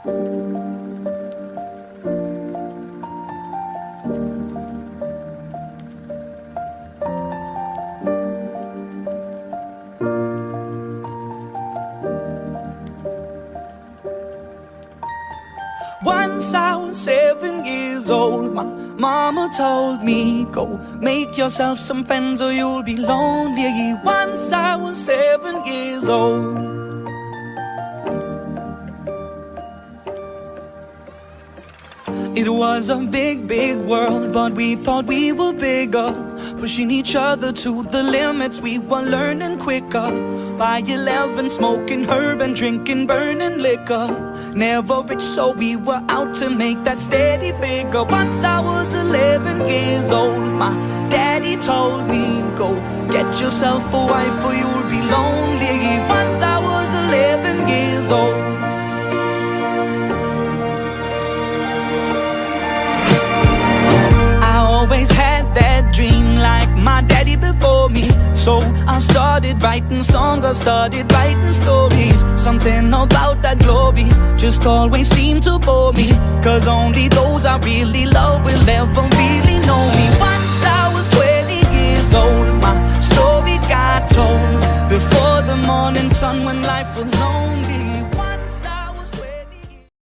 Once I was 7 years old, my mama told me, go make yourself some friends or you'll be lonely. Once I was 7 years old. It was a big, big world, but we thought we were bigger, pushing each other to the limits. We were learning quicker. By 11, smoking herb and drinking burning liquor. Never rich, so we were out to make that steady figure. Once I was 11 years old, my daddy told me, go get yourself a wife or you'll be lonely. Once I was 11 years old. Always had that dream like my daddy before me. So I started writing songs, I started writing stories. Something about that glory just always seemed to bore me, 'cause only those I really love will ever really know me. Once